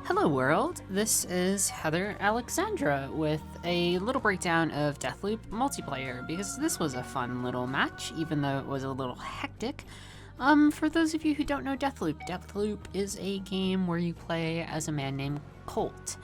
Hello world, this is Heather Alexandra with a little breakdown of Deathloop multiplayer because this was a fun little match, even though it was a little hectic. For those of you who don't know Deathloop is a game where you play as a man named Colt.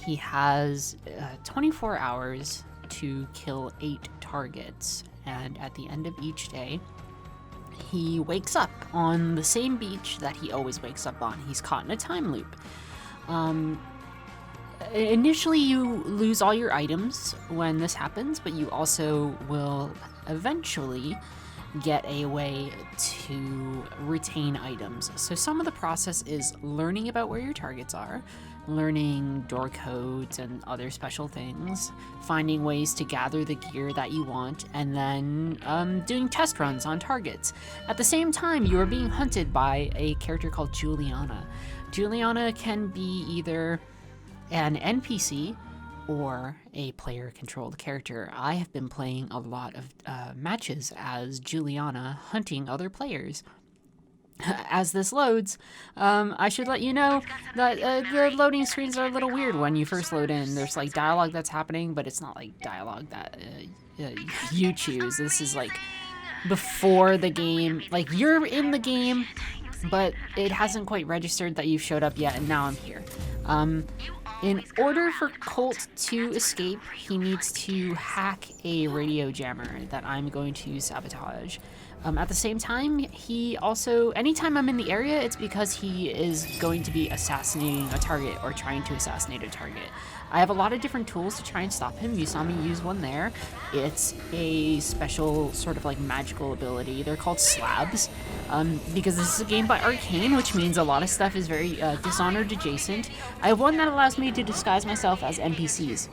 He has 24 hours to kill 8 targets, and at the end of each day, he wakes up on the same beach that he always wakes up on. He's caught in a time loop. Initially, you lose all your items when this happens, but you also will eventually get a way to retain items. So some of the process is learning about where your targets are, learning door codes and other special things, finding ways to gather the gear that you want, and then doing test runs on targets. At the same time, you are being hunted by a character called Julianna. Julianna can be either an NPC or a player-controlled character. I have been playing a lot of matches as Julianna, hunting other players. As this loads, I should let you know that the loading screens are a little weird when you first load in. There's like dialogue that's happening, but it's not like dialogue that you choose. This is like before the game, like you're in the game, but it hasn't quite registered that you've showed up yet, and now I'm here. In order for Colt to escape, he needs to hack a radio jammer that I'm going to sabotage. At the same time, he also, anytime I'm in the area, it's because he is going to be assassinating a target or trying to assassinate a target. I have a lot of different tools to try and stop him. You saw me use one there. It's a special sort of like magical ability. They're called slabs, because this is a game by Arcane, which means a lot of stuff is very Dishonored adjacent. I have one that allows me to disguise myself as NPCs.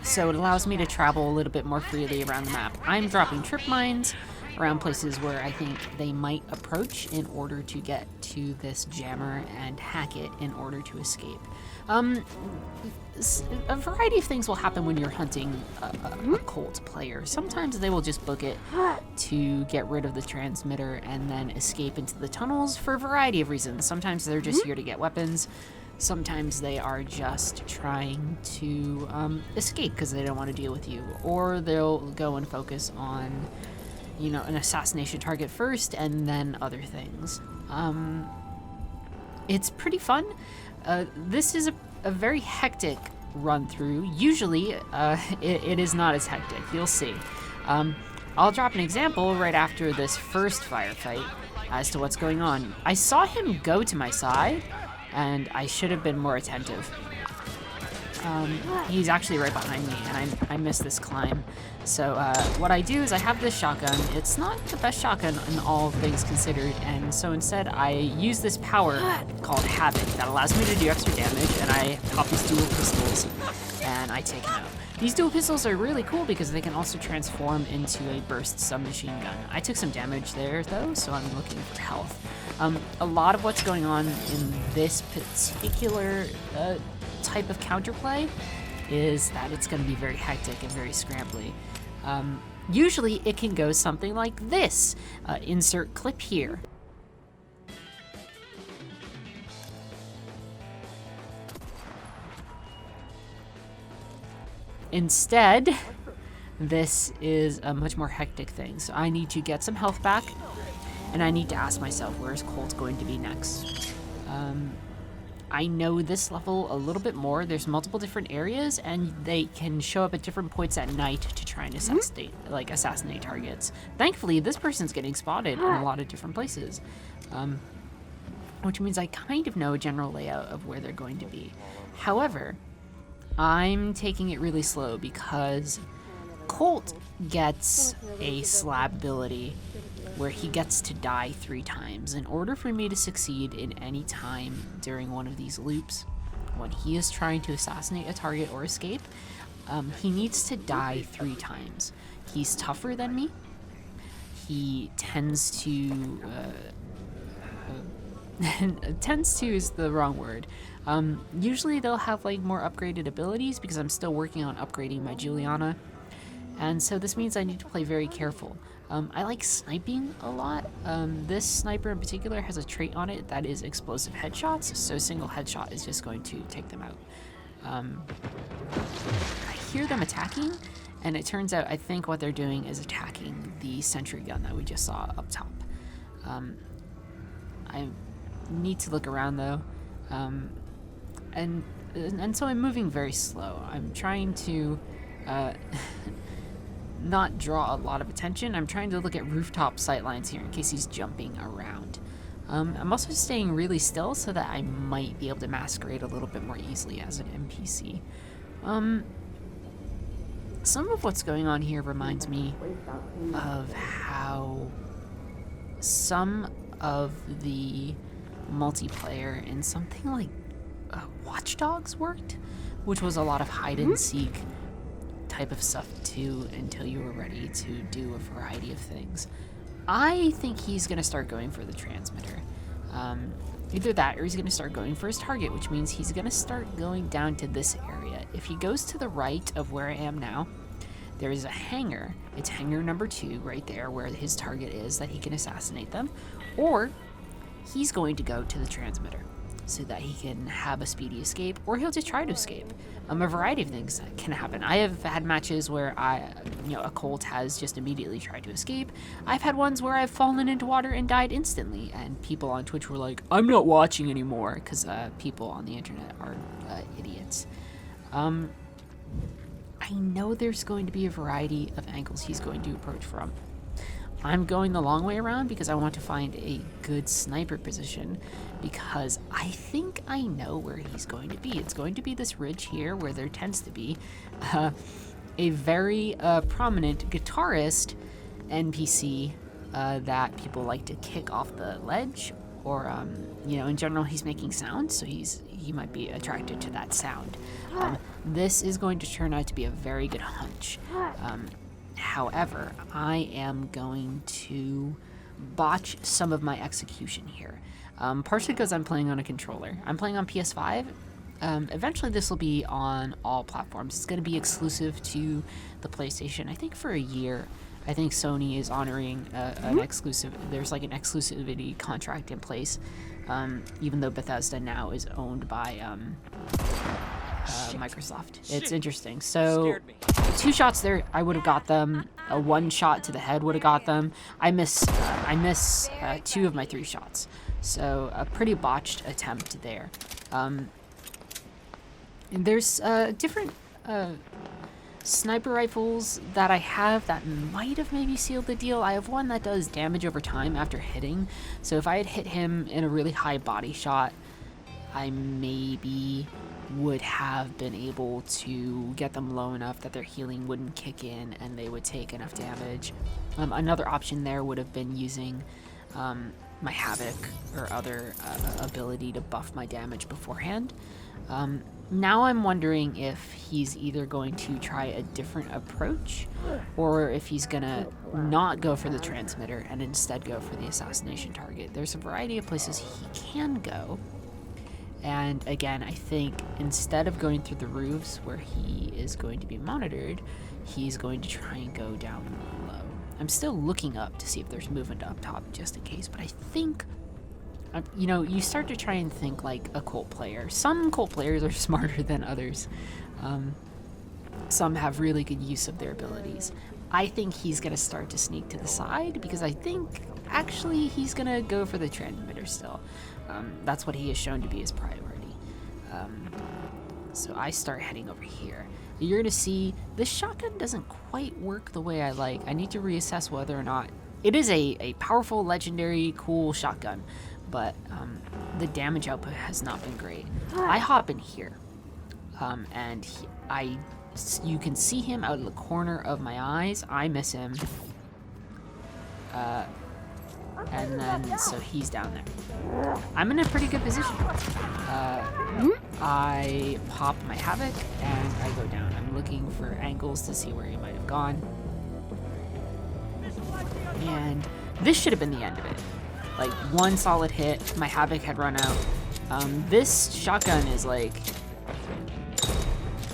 So it allows me to travel a little bit more freely around the map. I'm dropping trip mines around places where I think they might approach in order to get to this jammer and hack it in order to escape. A variety of things will happen when you're hunting a Colt player. Sometimes they will just book it to get rid of the transmitter and then escape into the tunnels for a variety of reasons. Sometimes they're just here to get weapons. Sometimes they are just trying to escape because they don't want to deal with you. Or they'll go and focus on, you know, an assassination target first and then other things. It's pretty fun. This is a very hectic run through. Usually it is not as hectic. You'll see. I'll drop an example right after this first firefight as to what's going on. I saw him go to my side and I should have been more attentive. He's actually right behind me, and I missed this climb. So what I do is I have this shotgun. It's not the best shotgun in all things considered, and so instead I use this power called Havoc that allows me to do extra damage, and I pop these dual pistols, and I take him out. These dual pistols are really cool because they can also transform into a burst submachine gun. I took some damage there, though, so I'm looking for health. A lot of what's going on in this particular type of counterplay is that it's going to be very hectic and very scrambly. Usually it can go something like this. Insert clip here. Instead, this is a much more hectic thing. So I need to get some health back, and I need to ask myself, where's Colt going to be next? I know this level a little bit more. There's multiple different areas, and they can show up at different points at night to try and assassinate targets. Thankfully, this person's getting spotted in a lot of different places, which means I kind of know a general layout of where they're going to be. However, I'm taking it really slow because Colt gets a slab ability where he gets to die 3 times. In order for me to succeed in any time during one of these loops, when he is trying to assassinate a target or escape, he needs to die 3 times. He's tougher than me. He tends to... tends to is the wrong word. Usually they'll have like more upgraded abilities because I'm still working on upgrading my Julianna. And so this means I need to play very careful. I like sniping a lot. This sniper in particular has a trait on it that is explosive headshots, so a single headshot is just going to take them out. I hear them attacking, and it turns out I think what they're doing is attacking the sentry gun that we just saw up top. I need to look around though, and so I'm moving very slow. I'm trying to not draw a lot of attention. I'm trying to look at rooftop sightlines here in case he's jumping around. I'm also staying really still so that I might be able to masquerade a little bit more easily as an NPC. Some of what's going on here reminds me of how some of the multiplayer in something like Watch Dogs worked, which was a lot of hide and seek type of stuff too, until you were ready to do a variety of things. I think he's going to start going for the transmitter. Either that or he's going to start going for his target, which means he's going to start going down to this area. If he goes to the right of where I am now, there is a hangar. It's hangar number 2 right there where his target is that he can assassinate them. Or he's going to go to the transmitter so that he can have a speedy escape, or he'll just try to escape. A variety of things can happen. I have had matches where a Colt has just immediately tried to escape. I've had ones where I've fallen into water and died instantly, and people on Twitch were like, I'm not watching anymore, because people on the internet are idiots. I know there's going to be a variety of angles he's going to approach from. I'm going the long way around because I want to find a good sniper position, because I think I know where he's going to be. It's going to be this ridge here where there tends to be a very prominent guitarist NPC that people like to kick off the ledge, or in general he's making sound, so he might be attracted to that sound. This is going to turn out to be a very good hunch. However, I am going to botch some of my execution here. Partially because I'm playing on a controller. I'm playing on PS5. Eventually this will be on all platforms. It's going to be exclusive to the PlayStation, I think, for a year. I think Sony is honoring an exclusive. There's like an exclusivity contract in place, even though Bethesda now is owned by Microsoft. It's interesting. So 2 shots there, I would have got them. A 1 shot to the head would have got them. I miss 2 of my 3 shots. So a pretty botched attempt there. There's different sniper rifles that I have that might have maybe sealed the deal. I have one that does damage over time after hitting. So if I had hit him in a really high body shot, I maybe would have been able to get them low enough that their healing wouldn't kick in and they would take enough damage. Another option there would have been using my Havoc or other ability to buff my damage beforehand. Now I'm wondering if he's either going to try a different approach, or if he's gonna not go for the transmitter and instead go for the assassination target. There's a variety of places he can go. And again, I think instead of going through the roofs where he is going to be monitored, he's going to try and go down low. I'm still looking up to see if there's movement up top just in case, but I think, you start to try and think like a Colt player. Some Colt players are smarter than others. Some have really good use of their abilities. I think he's going to start to sneak to the side because I think actually he's going to go for the transmitter still. That's what he has shown to be his priority. So I start heading over here. You're going to see this shotgun doesn't quite work the way I like. I need to reassess whether or not it is a powerful, legendary, cool shotgun, but the damage output has not been great. I hop in here, and you can see him out of the corner of my eyes. I miss him. And then, so he's down there. I'm in a pretty good position. I pop my Havoc and I go down. I'm looking for angles to see where he might have gone. And this should have been the end of it. Like, 1 solid hit, my Havoc had run out. This shotgun is like,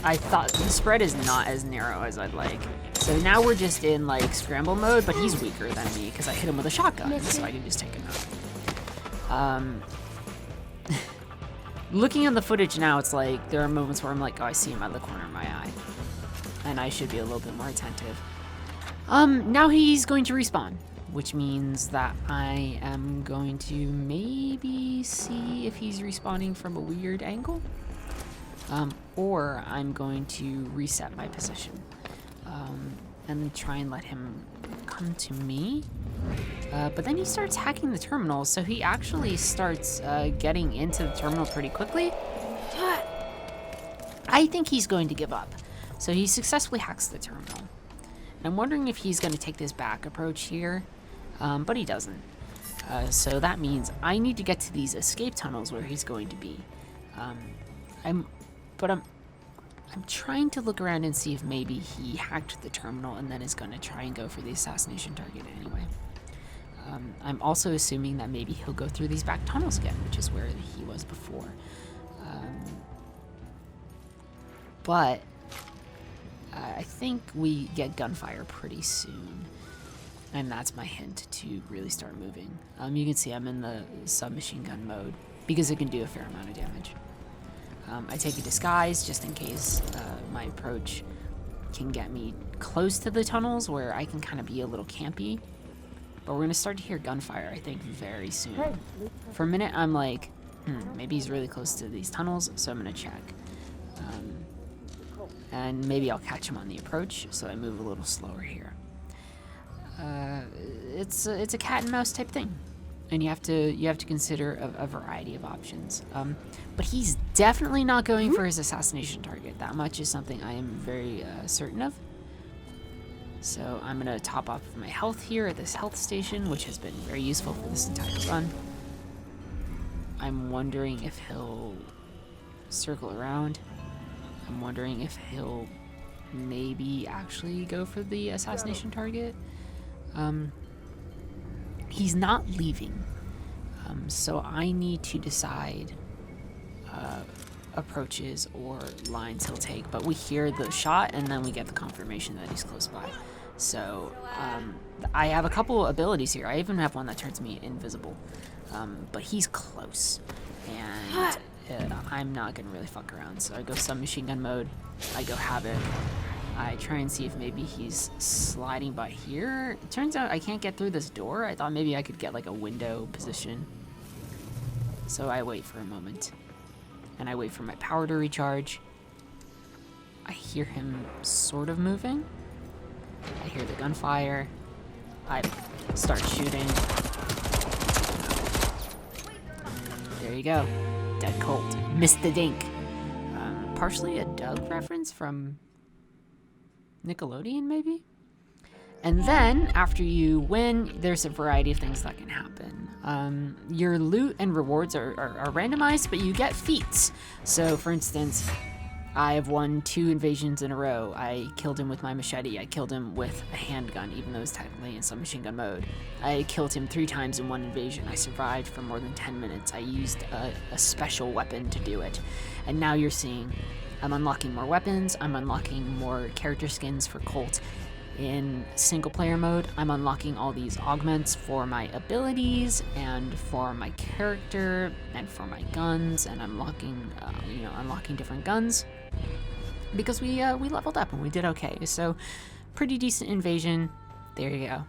I thought the spread is not as narrow as I'd like. So now we're just in like scramble mode, but he's weaker than me because I hit him with a shotgun, so I can just take him out. Looking at the footage now, it's like there are moments where I'm like, oh, I see him out of the corner of my eye. And I should be a little bit more attentive. Now he's going to respawn, which means that I am going to maybe see if he's respawning from a weird angle. Or I'm going to reset my position. And try and let him come to me. But then he starts hacking the terminal, so he actually starts getting into the terminal pretty quickly. I think he's going to give up. So he successfully hacks the terminal. And I'm wondering if he's going to take this back approach here, but he doesn't. So that means I need to get to these escape tunnels where he's going to be. I'm trying to look around and see if maybe he hacked the terminal and then is going to try and go for the assassination target anyway. I'm also assuming that maybe he'll go through these back tunnels again, which is where he was before. But I think we get gunfire pretty soon, and that's my hint to really start moving. You can see I'm in the submachine gun mode because it can do a fair amount of damage. I take a disguise just in case my approach can get me close to the tunnels where I can kind of be a little campy. But we're going to start to hear gunfire, I think, very soon. For a minute, I'm like, maybe he's really close to these tunnels, so I'm going to check. And maybe I'll catch him on the approach, so I move a little slower here. It's a cat and mouse type thing. And you have to consider a variety of options. But he's definitely not going for his assassination target. That much is something I am very certain of. So I'm gonna top off my health here at this health station, which has been very useful for this entire run. I'm wondering if he'll circle around. I'm wondering if he'll maybe actually go for the assassination target. He's not leaving, so I need to decide approaches or lines he'll take, but we hear the shot and then we get the confirmation that he's close by. So I have a couple abilities here. I even have one that turns me invisible, but he's close, and I'm not gonna really fuck around. So I go submachine gun mode, I go Havoc, I try and see if maybe he's sliding by here. It turns out I can't get through this door. I thought maybe I could get like a window position. So I wait for a moment, and I wait for my power to recharge. I hear him sort of moving. I hear the gunfire. I start shooting. There you go. Dead Colt. Missed the dink. Partially a Doug reference from Nickelodeon, maybe? And then, after you win, there's a variety of things that can happen. Your loot and rewards are randomized, but you get feats. So, for instance, I have won 2 invasions in a row. I killed him with my machete. I killed him with a handgun, even though it's technically in submachine gun mode. I killed him 3 times in 1 invasion. I survived for more than 10 minutes. I used a special weapon to do it. And now you're seeing I'm unlocking more weapons. I'm unlocking more character skins for Colt. In single player mode, I'm unlocking all these augments for my abilities and for my character and for my guns, and unlocking different guns because we leveled up and we did okay. So pretty decent invasion. There you go.